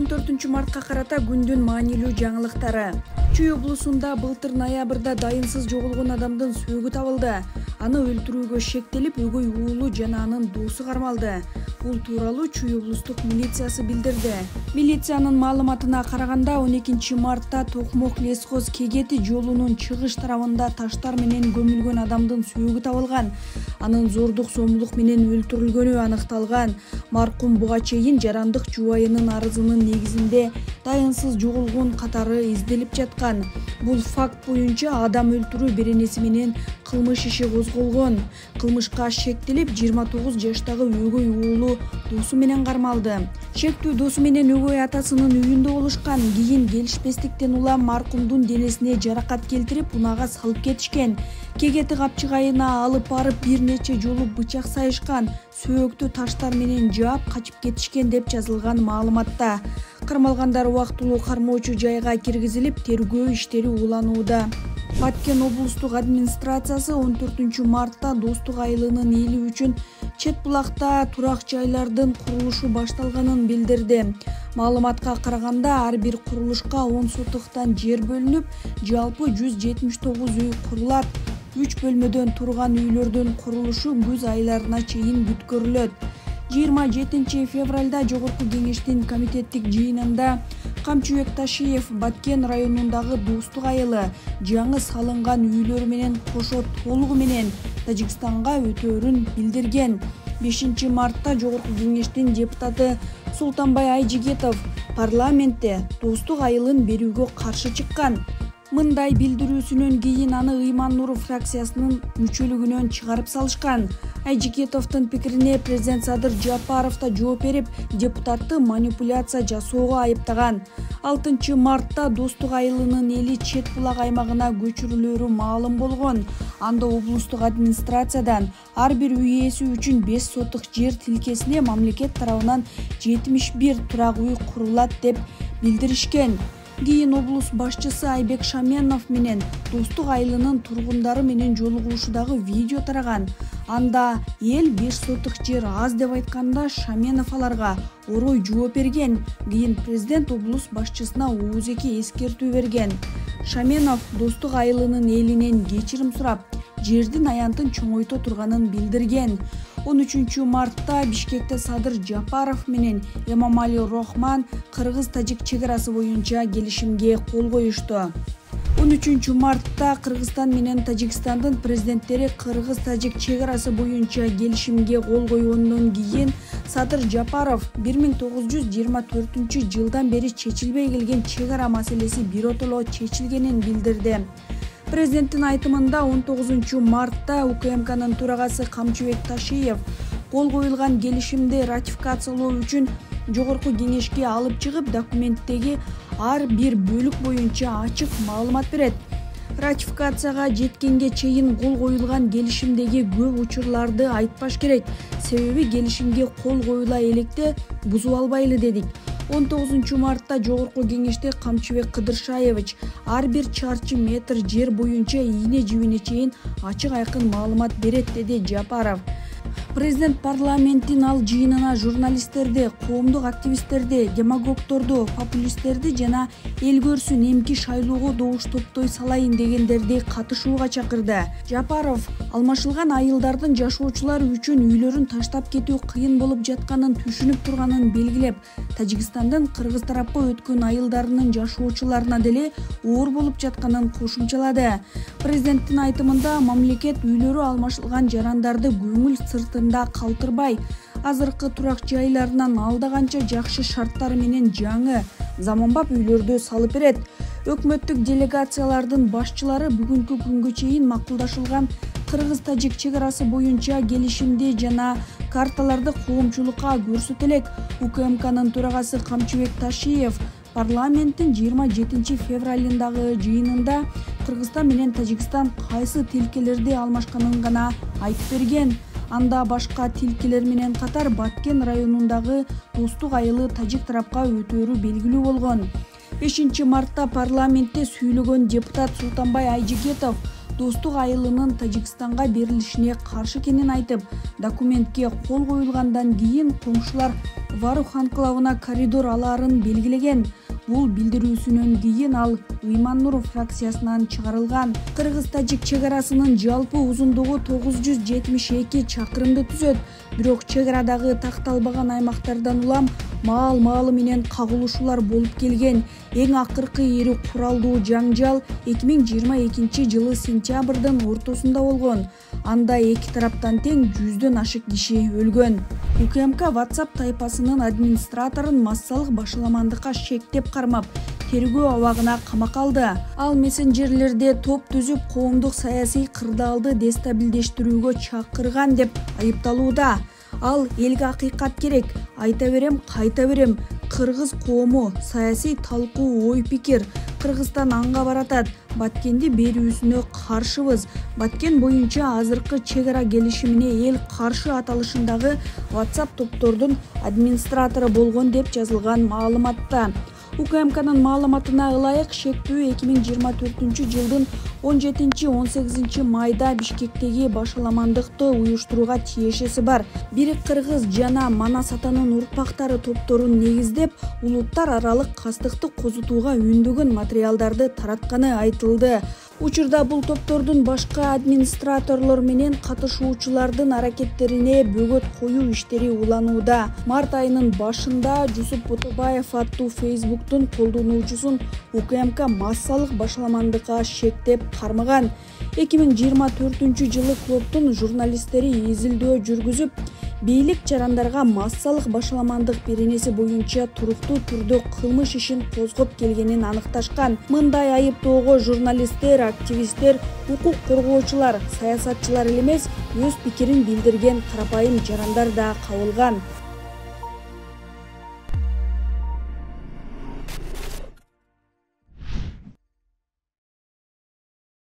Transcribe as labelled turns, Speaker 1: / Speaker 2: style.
Speaker 1: 14-мартка карата күндүн маанилүү жаңылыктары. Чүй облусунда былтыр ноябрда дайынсыз жоголгон адамдын сөөгү табылды. Аны өлтүрүүгө шектелип, өгөй уулу жана анын доосу кармалды. Бул тууралуу Чүй облустук милициясы билдирди. Милициянын маалыматына караганда 12-мартта Токмок лесхоз Кегети жолунун чыгыш тарабында таштар менен көмүлгөн адамдын сөөгү табылган. Анын зордук зомбулук менен өлтүрүлгөнү аныкталган. Маркум буга чейин жарандык жубайынын арызынын негизинде дайынсыз жоголгон катары изделип жаткан. Бул факт боюнча адам өлтүрүү беренеси менен кылмыш иши козголгон. Кылмышка шектелип 29 жаштагы өгөй уулу доосу менен кармалды. Шектүү доосу менен өгөй атасынын үйүндө болушкан. Кийин келишпестиктен улам маркумдун денесине жаракат келтирип, унаага салып кетишкен. Кегети капчыгайына алып барып бир нече жолу бычак сайышкан. Сөөктү таштар менен жаап качып кетишкен деп жазылган маалыматта. Кармалгандар убактылуу кармоочу жайга киргизилип, тергөө иштери уланууда. Баткен облустук администрациясы 14-мартта Достук айылынын эли үчүн чет булакта турак жайлардын курулушу башталганын билдирди. Маалыматка караганда, ар бир курулушка 10 сотуктан жер бөлүнүп, жалпы 179 үй курулат. 3 бөлмөдөн турган үйлөрдүн курулушу күз айларына чейин бүткөрүлөт. 27 февралда Жогорку кеңештин комитеттик жыйынында Камчыбек Ташиев Баткен районундагы Достук айылы жаңы салынган үйлөр менен кошо толугу менен Тажикстанга өтөөрүн билдирген. 5-мартта Жогорку кеңештин депутаты Султанбай Айжигитов парламентте Достук айылын берүүгө каршы чыккан. Мындай билдирүүсүнөн кийин аны Ыйман Нуров фракциясынын мүчөлүгүнөн чыгарып салышкан. Айжигитовдун пикирине президент Садыр Жапаров да жооп берип, депутатты манипуляция жасоого айыптаган. 6-мартта Достук айылынын эли чет булак аймагына көчүрүлөөрү маалым болгон. Анда облустук администрациядан ар бир үй ээси үчүн 5 сотук жер тилкесине мамлекет тарабынан 71 турак үй курулат деп билдиришкен. Кийин облус башчысы Айбек Шаменов менен Достук айылынын тургундары менен жолугушуудагы видео тараган. Анда эл 5 сотук жер аз деп айтканда, Шаменов аларга орой жооп берген. Кийин президент облус башчысына оозеки эскертүү берген. Шаменов Достук айылынын элинен кечирим сурап, жердин аянтын чоңойто турганын билдирген. 13-мартта Бишкекте Садыр Жапаров менен Эмомали Рохман кыргыз-тажик чегарасы боюнча келишимге кол коюшту. 13-мартта Кыргызстан менен Тажикстандын президенттери кыргыз-тажик чегарасы боюнча келишимге кол койгондон кийин Садыр Жапаров 1924-жылдан бери чечилбей келген чегара маселеси биротоло чечилгенин билдирди. Президенттин айтымында 19-мартта УКМКнын төрагасы Камчыбек Ташиев кол коюлган келишимди ратификациялоо үчүн Жогорку кеңешке алып чыгып, документтеги ар бир бөлүк боюнча ачык маалымат берет. Ратификацияга жеткенге чейин кол коюлган келишимдеги көп учурларды айтпаш керек, себеби келишимге кол коюла электе бузуп албайлы дедик. 19-мартта Жогорку кеңеште Камчыбек Кыдыршаевич ар бир чарчы метр жер боюнча ийне жибине чейин ачык айкын маалымат берет, деди Жапаров. Президент парламенттин ал жыйынына журналисттерди, коомдук активисттерди, демагогторду, популисттерди жана эл көрсүн эмки шайлоого добуш топтой салайын дегендерди катышууга чакырды. Жапаров алмашылган айылдардын жашоочулар үчүн үйлөрүн таштап кетүү кыйын болуп жатканын түшүнүп турганын белгилеп, Тажикстандын кыргыз тарапка өткөн айылдарынын жашоочуларына деле оор болуп жатканын кошумчалады. Президенттин айтымында, мамлекет үйлөрү алмашылган жарандарды көңүл сыртында калтырбай, азыркы турак жайларынан алда канча жакшы шарттар менен жаңы заманбап үйлөрдү салып берет. Өкмөттүк делегациялардын башчылары бүгүнкү күнгө чейин макулдашылган кыргыз-тажик чегарасы боюнча келишимди жана карталарды коомчулукка көрсөтө элек. УКМКнын төрагасы Камчыбек Ташиев парламенттин 27 февралындагы жыйынында Кыргызстан менен Тажикстан кайсы тилкелерди алмашканын гана айтып берген. Анда башка тилкелер менен катар Баткен районундагы Достук айылы тажик тарапка өтөөрү белгилүү болгон. 5-мартта парламентте сүйлөгөн депутат Султанбай Айжигитов достук айылынын Тажикстанга берилишине каршы экенин айтып, документке кол коюлгандан кийин коңшулар Варух анклавына коридор алаарын белгилеген. Бул билдирүүсүнөн кийин ал Ыйман-Нур фракциясынан чыгарылган. Кыргыз-тажик чек арасынын жалпы узундугу 972 чакырымды түзөт. Бирок чек арадагы такталбаган аймактардан улам маал-маалы менен кагылышуулар болуп келген. Эң акыркы ири куралдуу жаңжал 2022 жылы сентябрдын ортосунда болгон. Анда эки тараптан тең 100дөн ашык киши өлгөн. УКМК WhatsApp тайпасынын администраторун массалык башаламандыкка шектеп кармап, тергөө абагына камакка алды. Ал мессенджерлерде топ түзүп, коомдук саясий кырдаалды дестабилдештирүүгө чакырган деп айыпталууда. Ал элге акыйкат керек, айта берем, кайта берем. Кыргыз коому саясий талкуу, ой пикир. Кыргызстан анга баратат. Баткенди берүүсүнө каршыбыз. Баткен боюнча азыркы чек ара келишимине эл каршы аталышындагы WhatsApp топтордун администратору болгон деп жазылган маалыматта. УКМКнын маалыматына ылайык, шектүү 2024 жылдын 17-18 майда Бишкектеги башаламандыкты уюштурууга тиешеси бар. Бирик Кыргыз жана Манас атанын урпактары топторун негиздеп, улуттар аралык кастыкты козутууга үндөгөн материалдарды таратканы айтылды. Учурда бул топтордун башка администраторлор менен катышуучулардын аракеттерине бөгөт коюу иштери уланууда. Март айынын башында Жусуп Ботобаев аттуу Facebooktун колдонуучусун УКМК массалык башаламандыкка шектеп кармаган. 2024 жылы клубтун журналисттери изилдөө жүргүзүп, бийлик жарандарга массалык башаламандык беренеси боюнча туруктуу түрдө кылмыш ишин козгоп келгенин аныкташкан. Мындай айыптоого журналисттер, активисттер, укук коргоочулар, саясатчылар эле эмес, өз пикирин билдирген карапайым жарандар да кабылган.